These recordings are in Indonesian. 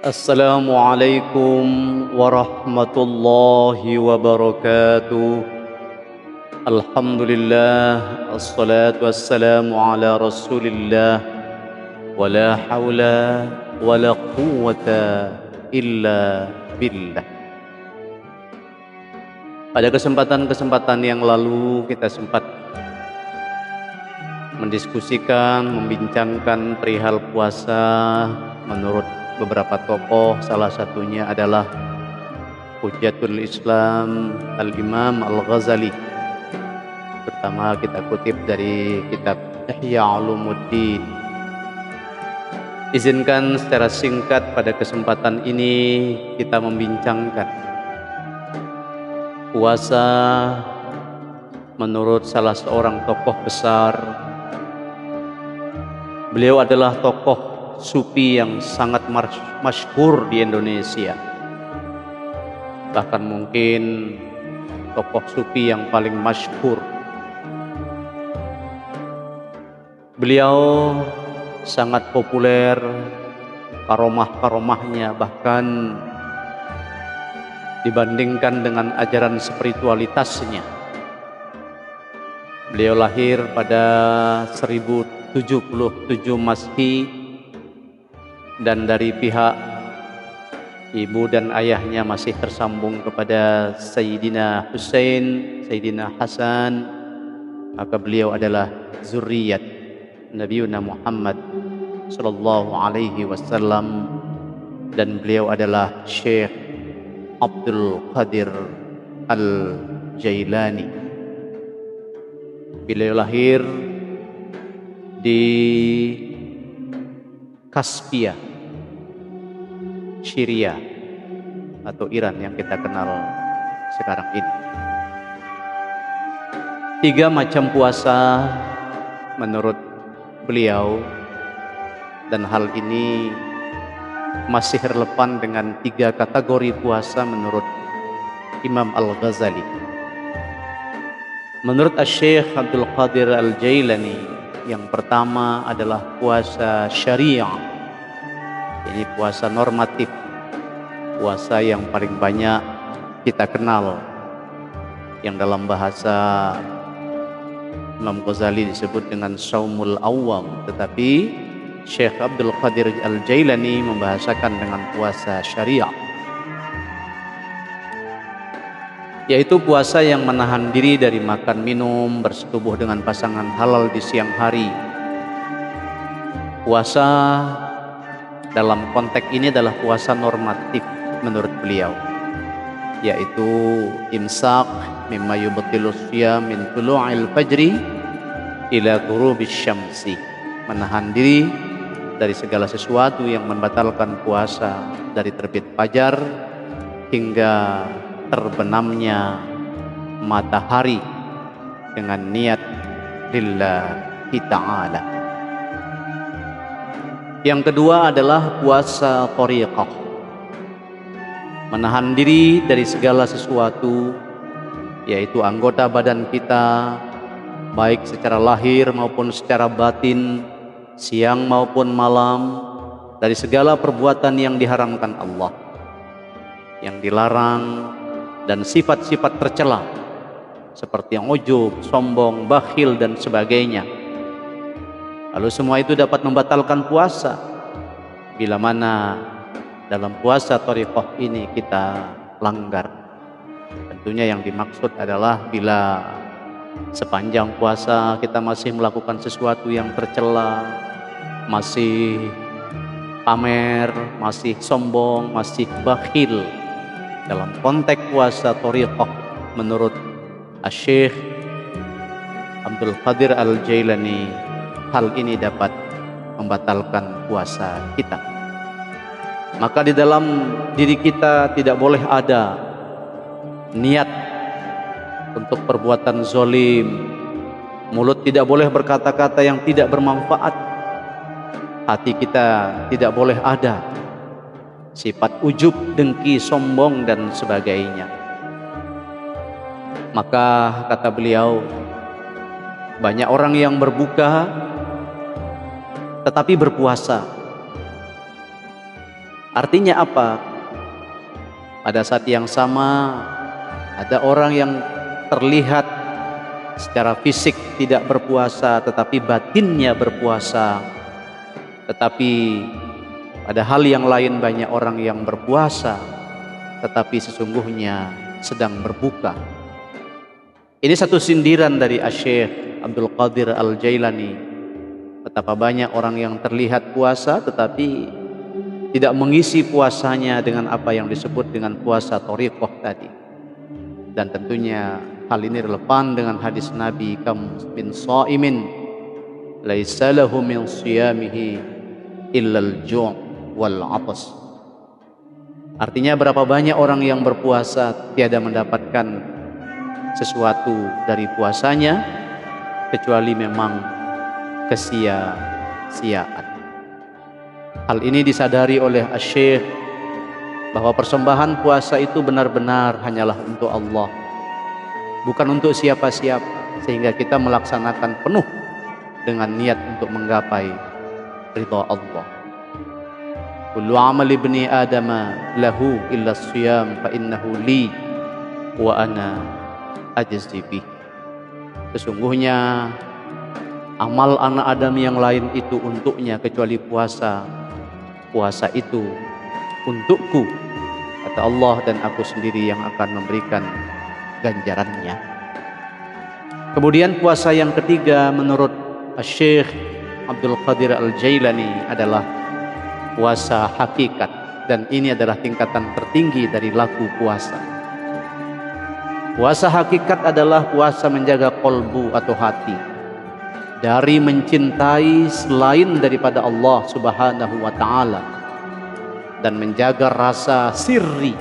Assalamualaikum warahmatullahi wabarakatuh. Alhamdulillah, assalatu wassalamu ala rasulillah. Wa la hawla wa la quwwata illa billah. Pada kesempatan-kesempatan yang lalu kita sempat mendiskusikan, membincangkan perihal puasa menurut beberapa tokoh, salah satunya adalah Hujjatul Islam Al-Imam Al-Ghazali. Pertama kita kutip dari kitab Ihya Ulumuddin. Izinkan secara singkat pada kesempatan ini kita membincangkan puasa menurut salah seorang tokoh besar. Beliau adalah tokoh sufi yang sangat masyhur di Indonesia. Bahkan mungkin tokoh sufi yang paling masyhur. Beliau sangat populer, karomah-karomahnya bahkan dibandingkan dengan ajaran spiritualitasnya. Beliau lahir pada 1077 Masehi, dan dari pihak ibu dan ayahnya masih tersambung kepada Sayyidina Husain, Sayyidina Hasan. Maka beliau adalah zuriyat Nabiuna Muhammad sallallahu alaihi wasallam, dan beliau adalah Syekh Abdul Qadir Al-Jailani. Beliau lahir di Kaspia, Syria atau Iran yang kita kenal sekarang ini. 3 macam puasa menurut beliau, dan hal ini masih relevan dengan 3 kategori puasa menurut Imam Al-Ghazali. Menurut Syekh Abdul Qadir Al-Jailani, yang pertama adalah puasa syariah. Ini puasa normatif, puasa yang paling banyak kita kenal, yang dalam bahasa Imam Ghazali disebut dengan Shaumul Awwam, tetapi Syekh Abdul Qadir Al-Jailani membahasakan dengan puasa syariah, yaitu puasa yang menahan diri dari makan minum, bersetubuh dengan pasangan halal di siang hari. Puasa dalam konteks ini adalah puasa normatif menurut beliau, yaitu imsak mimma yubtilu syiyam min tulu'il fajri ila ghurubis syamsi, menahan diri dari segala sesuatu yang membatalkan puasa dari terbit fajar hingga terbenamnya matahari dengan niat lillahi ta'ala. Yang kedua adalah puasa thariqah, menahan diri dari segala sesuatu, yaitu anggota badan kita, baik secara lahir maupun secara batin, siang maupun malam, dari segala perbuatan yang diharamkan Allah, yang dilarang, dan sifat-sifat tercela seperti yang ujub, sombong, bakhil dan sebagainya. Lalu semua itu dapat membatalkan puasa bila mana dalam puasa thariqah ini kita langgar. Tentunya yang dimaksud adalah bila sepanjang puasa kita masih melakukan sesuatu yang tercela, masih pamer, masih sombong, masih bakhil. Dalam konteks puasa thariqah menurut Syekh Abdul Qadir Al-Jailani, hal ini dapat membatalkan puasa kita. Maka di dalam diri kita tidak boleh ada niat untuk perbuatan zolim, mulut tidak boleh berkata-kata yang tidak bermanfaat, hati kita tidak boleh ada sifat ujub, dengki, sombong dan sebagainya. Maka kata beliau, banyak orang yang berbuka tetapi berpuasa. Artinya apa? Pada saat yang sama ada orang yang terlihat secara fisik tidak berpuasa tetapi batinnya berpuasa. Tetapi pada hal yang lain banyak orang yang berpuasa tetapi sesungguhnya sedang berbuka. Ini satu sindiran dari Asy-Syaikh Abdul Qadir Al-Jailani. Betapa banyak orang yang terlihat puasa tetapi tidak mengisi puasanya dengan apa yang disebut dengan puasa thariqah tadi. Dan tentunya hal ini relevan dengan hadis Nabi, kam min shaimin laisa lahu min siyamihi illa al-ju' wal 'atas. Artinya berapa banyak orang yang berpuasa tiada mendapatkan sesuatu dari puasanya kecuali memang kesia-siaan. Hal ini disadari oleh Asy-Syaikh bahwa persembahan puasa itu benar-benar hanyalah untuk Allah, bukan untuk siapa-siapa, sehingga kita melaksanakan penuh dengan niat untuk menggapai ridha Allah. Kullu amali ibni adama lahu illa siyam fa innahu li wa ana ajzi bih. Sesungguhnya amal anak Adam yang lain itu untuknya kecuali puasa. Puasa itu untukku, kata Allah, dan aku sendiri yang akan memberikan ganjarannya. Kemudian puasa yang ketiga menurut Asy-Syaikh Abdul Qadir Al-Jailani adalah puasa hakikat, dan ini adalah tingkatan tertinggi dari laku puasa. Puasa hakikat adalah puasa menjaga kolbu atau hati dari mencintai selain daripada Allah Subhanahu wa ta'ala, dan menjaga rasa sirri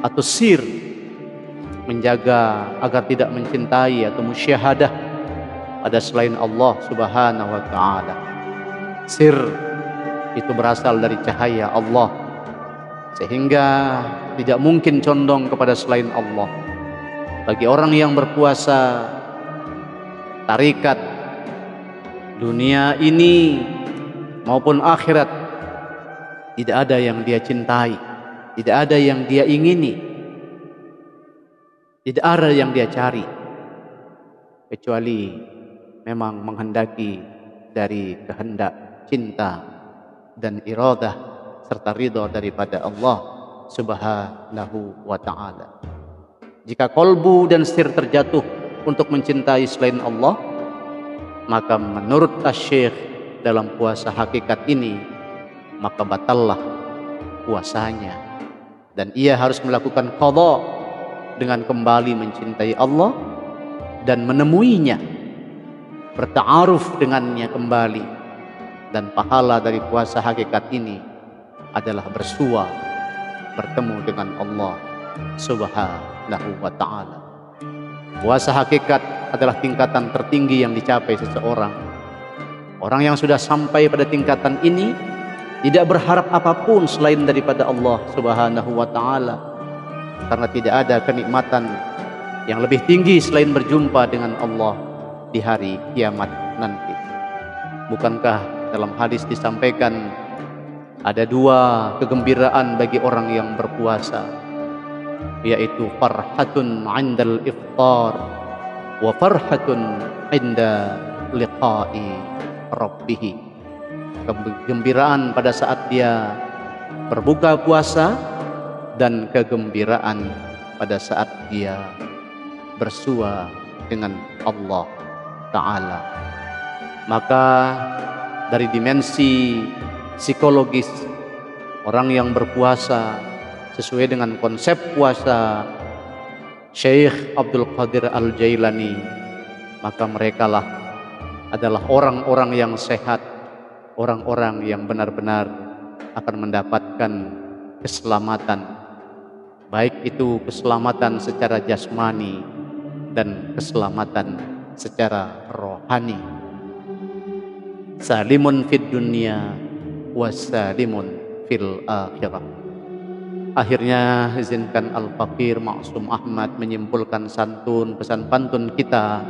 atau sir, menjaga agar tidak mencintai atau musyahadah pada selain Allah Subhanahu wa ta'ala. Sir itu berasal dari cahaya Allah, sehingga tidak mungkin condong kepada selain Allah. Bagi orang yang berpuasa tarikat, dunia ini maupun akhirat, tidak ada yang dia cintai, tidak ada yang dia ingini, tidak ada yang dia cari, kecuali memang menghendaki dari kehendak, cinta, dan iradah serta ridha daripada Allah Subhanahu wa ta'ala. Jika kolbu dan sir terjatuh untuk mencintai selain Allah, maka menurut Asy-Syaikh dalam puasa hakikat ini, maka batallah puasanya, dan ia harus melakukan qadha dengan kembali mencintai Allah dan menemuinya, berta'aruf dengannya kembali. Dan pahala dari puasa hakikat ini adalah bersua bertemu dengan Allah Subhanahu wa ta'ala. Puasa hakikat adalah tingkatan tertinggi yang dicapai seseorang. Orang yang sudah sampai pada tingkatan ini tidak berharap apapun selain daripada Allah Subhanahu wa ta'ala, karena tidak ada kenikmatan yang lebih tinggi selain berjumpa dengan Allah di hari kiamat nanti. Bukankah dalam hadis disampaikan ada dua kegembiraan bagi orang yang berpuasa, yaitu farhatun 'indal iftar wa farhatun 'inda liqa'i rabbih. Kegembiraan pada saat dia berbuka puasa dan kegembiraan pada saat dia bersua dengan Allah Ta'ala. Maka dari dimensi psikologis, orang yang berpuasa sesuai dengan konsep puasa Syekh Abdul Qadir Al-Jailani, maka merekalah adalah orang-orang yang sehat, orang-orang yang benar-benar akan mendapatkan keselamatan, baik itu keselamatan secara jasmani dan keselamatan secara rohani. Salimun fid dunya wasalimun fil akhirah. Akhirnya izinkan Al-Faqir Ma'sum Ahmad menyimpulkan santun pesan pantun kita.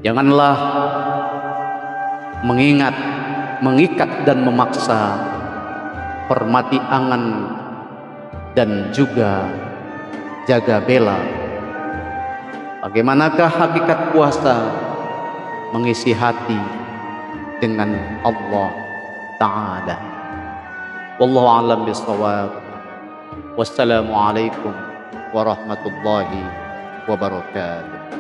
Janganlah mengingat, mengikat dan memaksa hormati angan dan juga jaga bela. Bagaimanakah hakikat puasa? Mengisi hati dengan Allah Ta'ala. Wallahu a'lam bishawab. Wassalamualaikum warahmatullahi wabarakatuh.